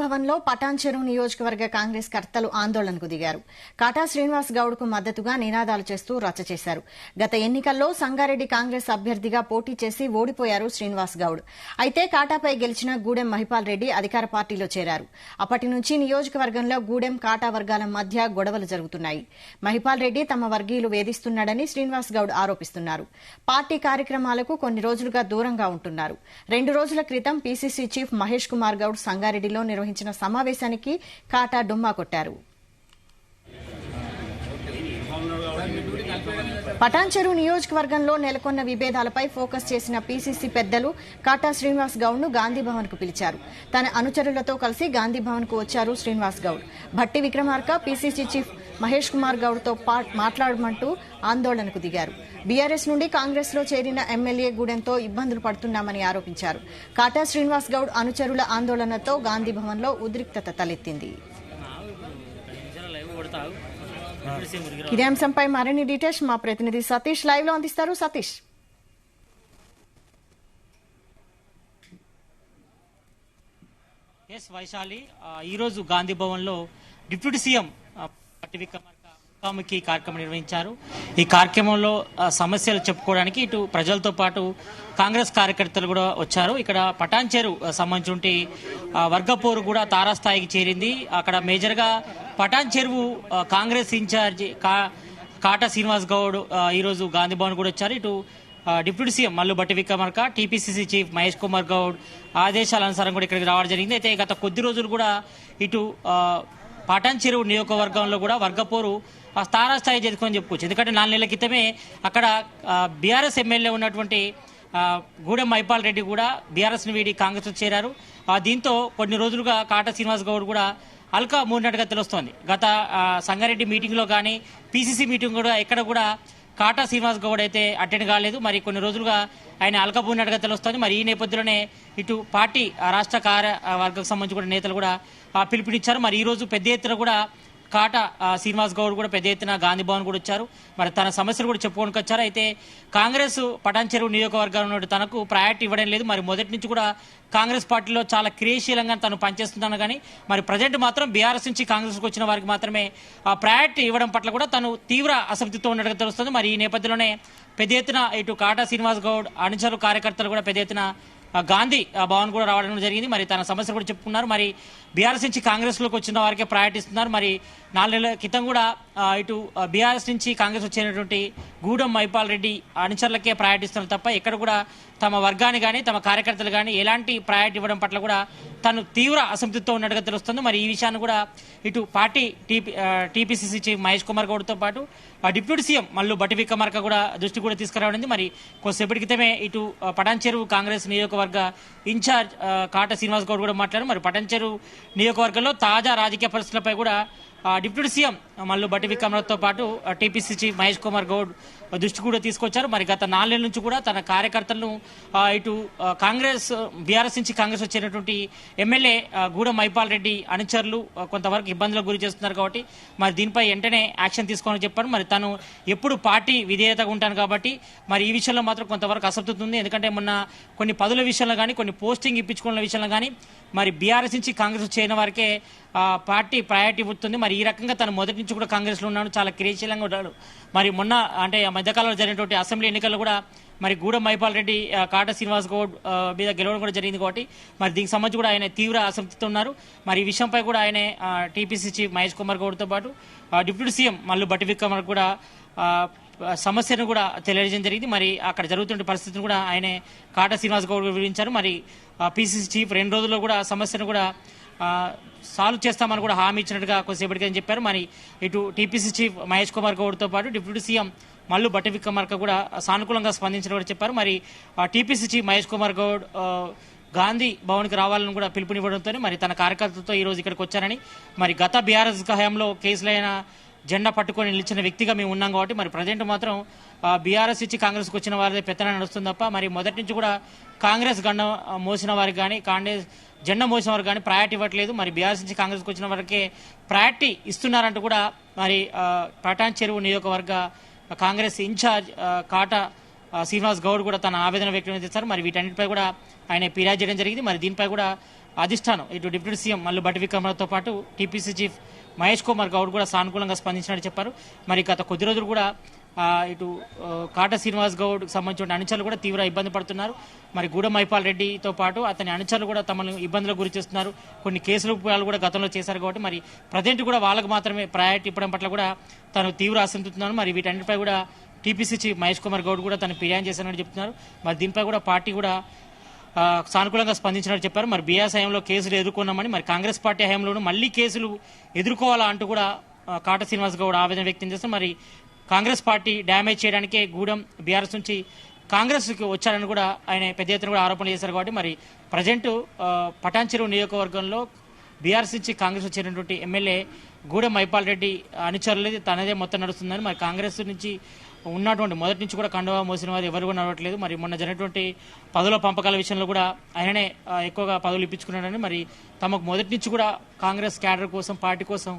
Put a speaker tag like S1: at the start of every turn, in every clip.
S1: భవన్లో పటాన్ చెరువు నియోజకవర్గ కాంగ్రెస్ కర్తలు ఆందోళనకు దిగారు. కాటా శ్రీనివాస్ గౌడ్కు మద్దతుగా నినాదాలు చేస్తూ రచ్చ చేశారు. గత ఎన్నికల్లో సంగారెడ్డి కాంగ్రెస్ అభ్యర్థిగా పోటీ చేసి ఓడిపోయారు శ్రీనివాస్ గౌడ్. అయితే కాటాపై గెలిచిన గూడెం మహిపాల్ రెడ్డి అధికార పార్టీలో చేరారు. అప్పటి నుంచి నియోజకవర్గంలో గూడెం కాటా వర్గాల మధ్య గొడవలు జరుగుతున్నాయి. మహిపాల్ రెడ్డి తమ వర్గీయులు వేధిస్తున్నాడని శ్రీనివాస్ గౌడ్ ఆరోపిస్తున్నారు. పార్టీ కార్యక్రమాలకు కొన్ని రోజులుగా దూరంగా ఉంటున్నారు. 2 రోజుల క్రితం పీసీసీ చీఫ్ మహేష్ కుమార్ గౌడ్ సంగారెడ్డిలో నిర్వహించిన సమావేశానికి కాటా డుమ్మా కొట్టారు. పటాన్ చెరువు నియోజకవర్గంలో నెలకొన్న విభేదాలపై ఫోకస్ చేసిన పీసీసీ పెద్దలు కాటా శ్రీనివాస్ గౌడ్ ను గాంధీభవన్ కు పిలిచారు. తన అనుచరులతో కలిసి గాంధీభవన్ కు వచ్చారు శ్రీనివాస్ గౌడ్. భట్టి విక్రమార్క పీసీసీ చీఫ్ మహేష్ కుమార్ గౌడ్ తో మాట్లాడమంటూ ఆందోళనకు దిగారు. బీఆర్ఎస్ నుండి కాంగ్రెస్ లో చేరిన ఎమ్మెల్యే గూడెంతో ఇబ్బందులు పడుతున్నామని ఆరోపించారు. కాటా శ్రీనివాస్ గౌడ్ అనుచరుల ఆందోళనతో గాంధీభవన్ లో ఉద్రిక్తత తలెత్తింది. ఇదే అంశంపై మరిన్ని డీటెయిల్స్ మా ప్రతినిధి సతీష్ లైవ్ లో అందిస్తారు. సతీష్,
S2: వైశాలి, ఈరోజు గాంధీ భవన్ లో డిప్యూటీ సీఎం భట్టి విక్రమార్క ముఖాముఖి కార్యక్రమం నిర్వహించారు. ఈ కార్యక్రమంలో సమస్యలు చెప్పుకోవడానికి ఇటు ప్రజలతో పాటు కాంగ్రెస్ కార్యకర్తలు కూడా వచ్చారు. ఇక్కడ పటాన్ చెరువు సంబంధించి వర్గపోరు కూడా తారాస్థాయికి చేరింది. అక్కడ మేజర్ గా పటాన్ చెరువు కాంగ్రెస్ ఇన్ఛార్జి కాటా శ్రీనివాస్ గౌడ్ ఈరోజు గాంధీ భవన్ కూడా వచ్చారు. ఇటు deputy CM Mallu Bhatti Vikramarka, TPCC chief Mahesh Kumar Goud ఆదేశాల అనుసారం కూడా ఇక్కడికి రావడం జరిగింది. అయితే గత కొద్ది రోజులు కూడా ఇటు పటాన్ చెరువు నియోజకవర్గంలో కూడా వర్గపోరు తారాస్థాయి చేరుకొని చెప్పుకోవచ్చు. ఎందుకంటే 4 నెలల క్రితమే అక్కడ బీఆర్ఎస్ ఎమ్మెల్యే ఉన్నటువంటి గూడెం మహిపాల్ రెడ్డి కూడా బీఆర్ఎస్ ను వీడి కాంగ్రెస్ లో చేరారు. దీంతో కొన్ని రోజులుగా కాటా శ్రీనివాస్ గౌడ్ కూడా అల్కా మూడినట్టుగా తెలుస్తోంది. గత సంగారెడ్డి మీటింగ్ లో కానీ పీసీసీ మీటింగ్ కూడా ఎక్కడ కూడా కాటా శ్రీనివాస్ గౌడ్ అయితే అటెండ్ కాలేదు. మరి కొన్ని రోజులుగా ఆయన అల్కా పూడినట్టుగా తెలుస్తోంది. మరి ఈ నేపథ్యంలోనే ఇటు పార్టీ రాష్ట్ర కార్యవర్గకు సంబంధించి కూడా నేతలు కూడా పిలుపునిచ్చారు. మరి ఈ రోజు పెద్ద ఎత్తున కూడా కాటా శ్రీనివాస్ గౌడ్ కూడా పెద్ద ఎత్తున గాంధీ భవన్ కూడా వచ్చారు. మరి తన సమస్యలు కూడా చెప్పుకోనికి వచ్చారు. అయితే కాంగ్రెస్ పటాన్ చెరువు నియోజకవర్గంలో తనకు ప్రయారిటీ ఇవ్వడం లేదు. మరి మొదటి నుంచి కూడా కాంగ్రెస్ పార్టీలో చాలా క్రియాశీలంగా తను పనిచేస్తున్నాను కానీ మరి ప్రజెంట్ మాత్రం బీఆర్ఎస్ నుంచి కాంగ్రెస్కి వచ్చిన వారికి మాత్రమే ఆ ప్రయారిటీ ఇవ్వడం పట్ల కూడా తను తీవ్ర అసంతృప్తితో ఉన్నట్టుగా తెలుస్తుంది. మరి ఈ నేపథ్యంలోనే పెద్ద ఎత్తున ఇటు కాటా శ్రీనివాస్ గౌడ్ అనుచరు కార్యకర్తలు కూడా పెద్ద ఎత్తున గాంధీ భవన్ కూడా రావడం జరిగింది. మరి తన సమస్యలు కూడా చెప్పుకున్నారు. మరి బీఆర్ఎస్ నుంచి కాంగ్రెస్ లోకి వచ్చిన వారికే ప్రయారిటీ ఇస్తున్నారు. మరి 4 నెలల క్రితం కూడా ఇటు బీఆర్ఎస్ నుంచి కాంగ్రెస్ వచ్చినటువంటి గూడెం మహిపాల్ రెడ్డి అనుచరులకే ప్రయారిటీ ఇస్తున్నారు తప్ప ఎక్కడ కూడా తమ వర్గాన్ని కానీ తమ కార్యకర్తలు కానీ ఎలాంటి ప్రయారిటీ ఇవ్వడం పట్ల కూడా తను తీవ్ర అసంతృప్తితో ఉన్నట్టుగా తెలుస్తుంది. మరి ఈ విషయాన్ని కూడా ఇటు party TPCC chief Mahesh Kumar గౌడ్తో పాటు డిప్యూటీ సీఎం మల్లు భట్టి విక్రమార్క కూడా దృష్టి కూడా తీసుకురావడింది. మరి కొద్దిసేపటి క్రితమే ఇటు పటాన్ చెరువు కాంగ్రెస్ నియోజకవర్గ ఇన్ఛార్జ్ కాటా శ్రీనివాస్ గౌడ్ కూడా మాట్లాడారు. మరి పటాన్ చెరువు నియోజకవర్గంలో తాజా రాజకీయ పరిస్థితులపై కూడా డిప్యూటీ సీఎం మల్లు భట్టి విక్రమార్కతో పాటు టీపీసీ చీఫ్ మహేష్ కుమార్ గౌడ్ దృష్టి కూడా తీసుకొచ్చారు. మరి గత 4 నెలల నుంచి కూడా తన కార్యకర్తలను ఇటు కాంగ్రెస్ బీఆర్ఎస్ నుంచి కాంగ్రెస్ వచ్చినటువంటి ఎమ్మెల్యే గూడెం మహిపాల్ రెడ్డి అనుచరులు కొంతవరకు ఇబ్బందులకు గురి చేస్తున్నారు కాబట్టి మరి దీనిపై వెంటనే యాక్షన్ తీసుకోవాలని చెప్పారు. మరి తను ఎప్పుడు పార్టీ విధేయతగా ఉంటాను కాబట్టి మరి ఈ విషయంలో మాత్రం కొంతవరకు అసంతృప్తి ఉంది. ఎందుకంటే మొన్న కొన్ని పదుల విషయంలో కానీ కొన్ని పోస్టింగ్ ఇప్పించుకున్న విషయంలో కానీ మరి బీఆర్ఎస్ నుంచి కాంగ్రెస్ చేరిన వారికే పార్టీ ప్రయారిటీ ఇవ్వుతుంది. మరి ఈ రకంగా తను మొదటి నుంచి కూడా కాంగ్రెస్ లో ఉన్నాడు, చాలా క్రియాశీలంగా ఉన్నాడు. మరి మొన్న అంటే మధ్యకాలంలో జరిగినటువంటి అసెంబ్లీ ఎన్నికల్లో కూడా మరి గూడెం మహిపాల్ రెడ్డి కాటా శ్రీనివాస్ గౌడ్ మీద గెలవడం కూడా జరిగింది కాబట్టి మరి దీనికి సంబంధించి కూడా ఆయన తీవ్ర అసంతృప్తితో ఉన్నారు. మరి ఈ విషయంపై కూడా ఆయన టీపీసీ చీఫ్ మహేష్ కుమార్ గౌడ్తో పాటు డిప్యూటీ సీఎం మల్లు భట్టి విక్రమార్క కూడా సమస్యను కూడా తెలియజేయడం జరిగింది. మరి అక్కడ జరుగుతున్న పరిస్థితిని కూడా ఆయన కాటా శ్రీనివాస్ గౌడ్ వివరించారు. మరి పీసీసీ చీఫ్ 2 రోజుల్లో కూడా సమస్యను కూడా సాల్వ్ చేస్తామని కూడా హామీ ఇచ్చినట్టుగా కొద్దిసేపటికి అని చెప్పారు. మరి ఇటు టీపీసీ చీఫ్ మహేష్ కుమార్ గౌడ్తో పాటు డిప్యూటీ సీఎం మల్లు భట్టి విక్రమార్క కూడా సానుకూలంగా స్పందించినట్టు చెప్పారు. మరి టీపీసీ చీఫ్ మహేష్ కుమార్ గౌడ్ గాంధీ భవన్కి రావాలని కూడా పిలుపునివ్వడంతో మరి తన కార్యకర్తలతో ఈ రోజు ఇక్కడికి వచ్చారని, మరి గత బీఆర్ఎస్ హయాంలో కేసులైన జెండా పట్టుకొని నిలిచిన వ్యక్తిగా మేము ఉన్నాం కాబట్టి మరి ప్రజెంట్ మాత్రం బీఆర్ఎస్ ఇచ్చి కాంగ్రెస్కి వచ్చిన వారిదే పెత్తనం నడుస్తుంది తప్ప మరి మొదటి నుంచి కూడా కాంగ్రెస్ గండ మోసిన వారికి కానీ కాంగ్రెస్ జెండా మోసిన వారికి కానీ ప్రయారిటీ ఇవ్వట్లేదు. మరి బీఆర్ఎస్ నుంచి కాంగ్రెస్కి వచ్చిన వారికే ప్రయారిటీ ఇస్తున్నారంటూ కూడా మరి పటాన్ చెరువు నియోజకవర్గ కాంగ్రెస్ ఇన్ఛార్జ్ కాటా శ్రీనివాస్ గౌడ్ కూడా తన ఆవేదన వ్యక్తం చేశారు. మరి వీటన్నిటిపై కూడా ఆయన ఫిర్యాదు చేయడం జరిగింది. మరి దీనిపై కూడా అధిష్టానం ఇటు డిప్యూటీ సీఎం మల్లు భట్టి విక్రమార్కతో పాటు టీపీసీ చీఫ్ మహేష్ కుమార్ గౌడ్ కూడా సానుకూలంగా స్పందించినట్టు చెప్పారు. మరి గత కొద్ది రోజులు కూడా ఇటు కాటా శ్రీనివాస్ గౌడ్ సంబంధించిన అనుచరులు కూడా తీవ్ర ఇబ్బంది పడుతున్నారు. మరి గూడెం మైపాల్ రెడ్డితో పాటు అతని అనుచరులు కూడా తమను ఇబ్బందులకు గురి చేస్తున్నారు. కొన్ని కేసులు కూడా గతంలో చేశారు కాబట్టి మరి ప్రజెంట్ కూడా వాళ్ళకు మాత్రమే ప్రయారిటీ ఇవ్వడం పట్ల కూడా తను తీవ్ర అసంతృప్తున్నాను. మరి వీటన్నిటిపై కూడా టీపీసీ చీఫ్ మహేష్ కుమార్ గౌడ్ కూడా తను ఫిర్యాదు చేశారని చెప్తున్నారు. మరి దీనిపై కూడా పార్టీ కూడా సానుకూలంగా స్పందించినట్టు చెప్పారు. మరి బీఆర్ఎస్ హయాంలో కేసులు ఎదుర్కొన్నామని మరి కాంగ్రెస్ పార్టీ హయాంలోనూ మళ్లీ కేసులు ఎదుర్కోవాలా అంటూ కూడా కాటా శ్రీనివాస్ గౌడ్ ఆవేదన వ్యక్తం చేస్తారు. మరి కాంగ్రెస్ పార్టీ డ్యామేజ్ చేయడానికే గూడెం బీఆర్ఎస్ నుంచి కాంగ్రెస్కి వచ్చారని కూడా ఆయన పెద్ద ఎత్తున కూడా ఆరోపణలు చేశారు. కాబట్టి మరి ప్రజెంట్ పటాన్చెరు నియోజకవర్గంలో బీఆర్ఎస్ నుంచి కాంగ్రెస్ వచ్చినటువంటి ఎమ్మెల్యే గూడెం మైపాల్ రెడ్డి అనుచరులది తనదే మొత్తం నడుస్తుందని మరి కాంగ్రెస్ నుంచి ఉన్నటువంటి మొదటి నుంచి కూడా కండువా మోసిన వారు ఎవరు కూడా నడవట్లేదు. మరి మొన్న జరిగినటువంటి పదవుల పంపకాల విషయంలో కూడా ఆయననే ఎక్కువగా పదవులు ఇప్పించుకున్నాడని మరి తమకు మొదటి నుంచి కూడా కాంగ్రెస్ క్యాడర్ కోసం పార్టీ కోసం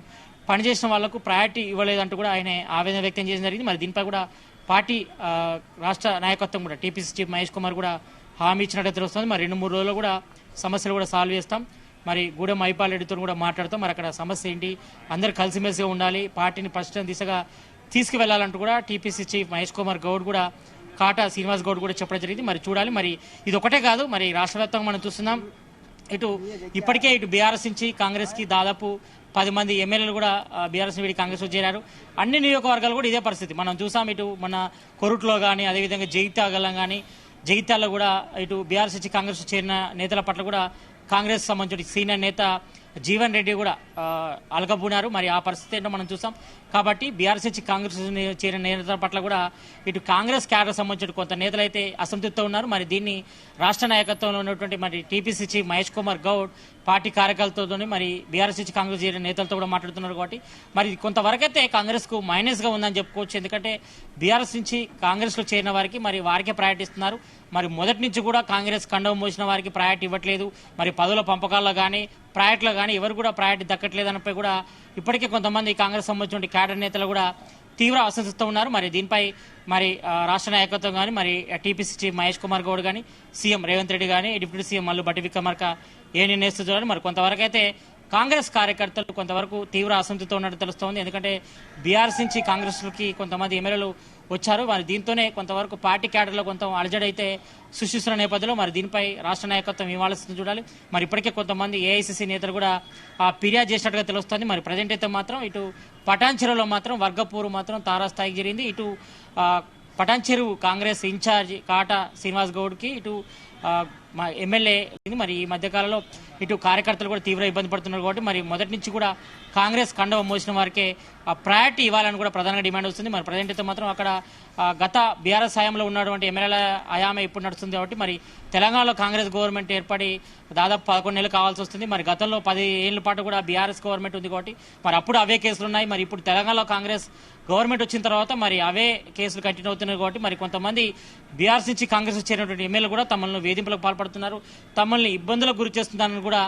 S2: పనిచేసిన వాళ్లకు ప్రయారిటీ ఇవ్వలేదంటూ కూడా ఆయన ఆవేదన వ్యక్తం చేయడం జరిగింది. మరి దీనిపై కూడా పార్టీ రాష్ట్ర నాయకత్వం కూడా టీపీసీ చీఫ్ మహేష్ కుమార్ కూడా హామీ ఇచ్చినట్టు తెలుస్తుంది. మరి 2-3 రోజుల్లో కూడా సమస్యలు కూడా సాల్వ్ చేస్తాం. మరి గూడెం మైపాల్ రెడ్డితో కూడా మాట్లాడతాం. మరి అక్కడ సమస్య ఏంటి, అందరు కలిసిమెలిసిగా ఉండాలి, పార్టీని పరిష్కరణ దిశగా తీసుకువెళ్లాలంటూ కూడా టీపీసీ చీఫ్ మహేష్ కుమార్ గౌడ్ కూడా కాటా శ్రీనివాస్ గౌడ్ కూడా చెప్పడం జరిగింది. మరి చూడాలి. మరి ఇది ఒకటే కాదు, మరి రాష్ట్ర వ్యాప్తంగా మనం చూస్తున్నాం. ఇప్పటికే ఇటు బీఆర్ఎస్ నుంచి కాంగ్రెస్ కి దాదాపు 10 మంది ఎమ్మెల్యేలు కూడా బీఆర్ఎస్ వీడి కాంగ్రెస్ లో చేరారు. అన్ని నియోజకవర్గాలు కూడా ఇదే పరిస్థితి మనం చూసాం. ఇటు మన కొరుట్లో కానీ అదేవిధంగా జగిత్యాల కానీ జగిత్యాలలో కూడా ఇటు బీఆర్ఎస్ నుంచి కాంగ్రెస్ చేరిన నేతల పట్ల కూడా కాంగ్రెస్ సంబంధించిన సీనియర్ నేత జీవన్ రెడ్డి కూడా అలగబూనారు. మరి ఆ పరిస్థితి ఏంటో మనం చూసాం. కాబట్టి బీఆర్ఎస్ నుంచి కాంగ్రెస్ చేరిన నేతల పట్ల కూడా ఇటు కాంగ్రెస్ క్యాడర్ సంబంధించిన కొంత నేతలు అయితే అసంతృప్తితో ఉన్నారు. మరి దీన్ని రాష్ట్ర నాయకత్వంలో ఉన్నటువంటి మరి TPC chief Mahesh Kumar Goud party కార్యకర్తలతో మరి బీఆర్ఎస్ నుంచి కాంగ్రెస్ చేరిన నేతలతో కూడా మాట్లాడుతున్నారు. కాబట్టి మరి కొంతవరకు అయితే కాంగ్రెస్ కు మైనస్ గా ఉందని చెప్పుకోవచ్చు. ఎందుకంటే బీఆర్ఎస్ నుంచి కాంగ్రెస్ లో చేరిన వారికి మరి వారికే ప్రయారిటీ ఇస్తున్నారు. మరి మొదటి నుంచి కూడా కాంగ్రెస్ కండవ మోసిన వారికి ప్రయారిటీ ఇవ్వట్లేదు. మరి పదవుల పంపకాల్లో కానీ ప్రయారిటీలో కానీ ఎవరు కూడా ప్రయారిటీ దక్కట్లేదనిపై కూడా ఇప్పటికే కొంతమంది కాంగ్రెస్ సంబంధించిన క్యాడర్ నేతలు కూడా తీవ్ర అసంతృప్తితో ఉన్నారు. మరి దీనిపై మరి రాష్ట్ర నాయకత్వం కానీ మరి టీపీసీ చీఫ్ మహేష్ కుమార్ గౌడ్ కానీ సీఎం రేవంత్ రెడ్డి కానీ డిప్యూటీ సీఎం మల్లు భట్టి విక్రమార్క ఏ నిర్ణయిస్తుందో మరి కొంతవరకు అయితే కాంగ్రెస్ కార్యకర్తలు కొంతవరకు తీవ్ర అసంతృప్తితో ఉన్నట్టు తెలుస్తోంది. ఎందుకంటే బీఆర్ఎస్ నుంచి కాంగ్రెస్కి కొంతమంది ఎమ్మెల్యేలు వచ్చారు. మరి దీంతోనే కొంతవరకు పార్టీ క్యాడర్లో కొంత అలజడైతే సృష్టిస్తున్న నేపథ్యంలో మరి దీనిపై రాష్ట్ర నాయకత్వం ఇవ్వాల్సింది చూడాలి. మరి ఇప్పటికే కొంతమంది ఏఐసీసీ నేతలు కూడా ఫిర్యాదు చేసినట్టుగా తెలుస్తోంది. మరి ప్రజెంట్ అయితే మాత్రం ఇటు పటాన్చెరులో మాత్రం వర్గపూరు మాత్రం తారాస్థాయికి జరిగింది. ఇటు పటాన్చెరు కాంగ్రెస్ ఇన్ఛార్జ్ కాటా శ్రీనివాస్ గౌడ్కి ఇటు ఎమ్మెల్యే మరి ఈ మధ్యకాలంలో ఇటు కార్యకర్తలు కూడా తీవ్ర ఇబ్బంది పడుతున్నారు. కాబట్టి మరి మొదటి నుంచి కూడా కాంగ్రెస్ కండవ మోసిన వారికే ప్రయారిటీ ఇవ్వాలని కూడా ప్రధానంగా డిమాండ్ వస్తుంది. మరి ప్రజెంట్ అయితే మాత్రం అక్కడ గత బీఆర్ఎస్ హయాంలో ఉన్నటువంటి ఎమ్మెల్యేల హయామే ఇప్పుడు నడుస్తుంది. కాబట్టి మరి తెలంగాణలో కాంగ్రెస్ గవర్నమెంట్ ఏర్పడి దాదాపు 11 నెలలు కావాల్సి వస్తుంది. మరి గతంలో 10 ఏళ్ల పాటు కూడా బీఆర్ఎస్ గవర్నమెంట్ ఉంది. కాబట్టి మరి అప్పుడు అవే కేసులు ఉన్నాయి. మరి ఇప్పుడు తెలంగాణలో కాంగ్రెస్ గవర్నమెంట్ వచ్చిన తర్వాత మరి అవే కేసులు కంటిన్యూ అవుతున్నాయి. కాబట్టి మరి కొంతమంది బీఆర్ఎస్ నుంచి కాంగ్రెస్ చేరినటువంటి ఎమ్మెల్యేలు కూడా తమను వేధింపులకు పాల్పడుతున్నారు, తమల్ని ఇబ్బందులకు గురి చేస్తున్నారని కూడా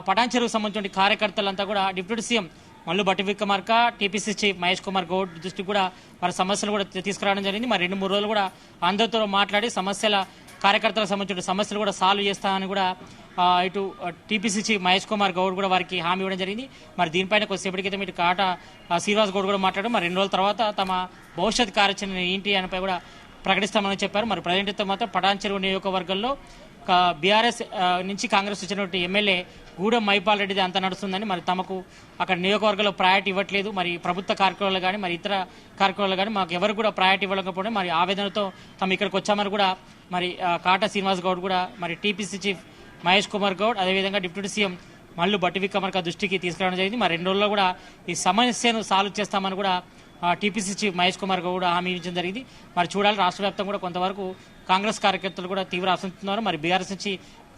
S2: పటాన్చెరుకు సంబంధించిన కార్యకర్తలంతా కూడా deputy CM Mallu Bhatti Vikramarka TPC chief Mahesh Kumar Goud దృష్టికి కూడా వారి సమస్యలు కూడా తీసుకురావడం జరిగింది. మరి 2-3 రోజులు కూడా అందరితో మాట్లాడి కార్యకర్తలకు సంబంధించిన సమస్యలు కూడా సాల్వ్ చేస్తామని కూడా ఇటు టీపీసీ చీఫ్ మహేష్ కుమార్ గౌడ్ కూడా వారికి హామీ ఇవ్వడం జరిగింది. మరి దీనిపైన కొద్దిసేపటి క్రితం ఇటు కాటా శ్రీనివాస్ గౌడ్ కూడా మాట్లాడారు. మరి 2 రోజుల తర్వాత తమ భవిష్యత్ కార్యాచరణ ఏంటి అనిపై కూడా ప్రకటిస్తామని చెప్పారు. మరి ప్రజెంట్ మాత్రం పటాన్చెరు నియోజకవర్గంలో బీఆర్ఎస్ నుంచి కాంగ్రెస్ వచ్చినటువంటి ఎమ్మెల్యే గూడెం మైపాల్ రెడ్డిది అంత నడుస్తుందని మరి తమకు అక్కడ నియోజకవర్గంలో ప్రయారిటీ ఇవ్వట్లేదు. మరి ప్రభుత్వ కార్యక్రమాలు కానీ మరి ఇతర కార్యక్రమాలు కానీ మాకు ఎవరు కూడా ప్రయారిటీ ఇవ్వకపోవడం మరి ఆవేదనతో తమ ఇక్కడికి వచ్చామని కూడా మరి కాటా శ్రీనివాస్ గౌడ్ కూడా మరి టీపీసీ చీఫ్ మహేష్ కుమార్ గౌడ్ అదేవిధంగా డిప్యూటీ సీఎం మల్లు భట్టి విక్రమార్క దృష్టికి తీసుకురావడం జరిగింది. మరి 2 రోజుల్లో కూడా ఈ సమస్యను సాల్వ్ చేస్తామని కూడా టీపీసీ చీఫ్ మహేష్ కుమార్ గౌడ్ హామీ ఇవ్వడం జరిగింది. మరి చూడాలి. రాష్ట్ర వ్యాప్తంగా కూడా కొంతవరకు కాంగ్రెస్ కార్యకర్తలు కూడా తీవ్ర అసంతృప్తున్నారు. మరి బీఆర్ఎస్ నుంచి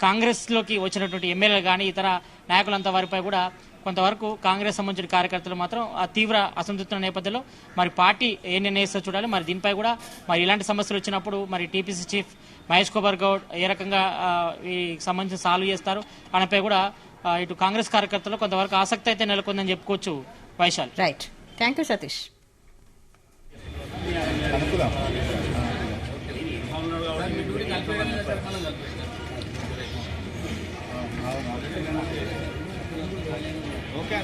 S2: కాంగ్రెస్ లోకి వచ్చినటువంటి ఎమ్మెల్యేలు కానీ ఇతర నాయకులంతా వారిపై కూడా కొంతవరకు కాంగ్రెస్ సంబంధించిన కార్యకర్తలు మాత్రం తీవ్ర అసంతృప్తున్న నేపథ్యంలో మరి పార్టీ ఏ నిర్ణయిస్తో చూడాలి. మరి దీనిపై కూడా మరి ఇలాంటి సమస్యలు వచ్చినప్పుడు మరి టీపీసీ చీఫ్ మహేష్ కుమార్ గౌడ్ ఏ రకంగా ఈ సంబంధించి సాల్వ్ చేస్తారు అనిపై కూడా ఇటు కాంగ్రెస్ కార్యకర్తలు కొంతవరకు ఆసక్తి అయితే నెలకొందని చెప్పుకోవచ్చు. Vaishal.
S1: Right, thank you Satish.
S3: Okay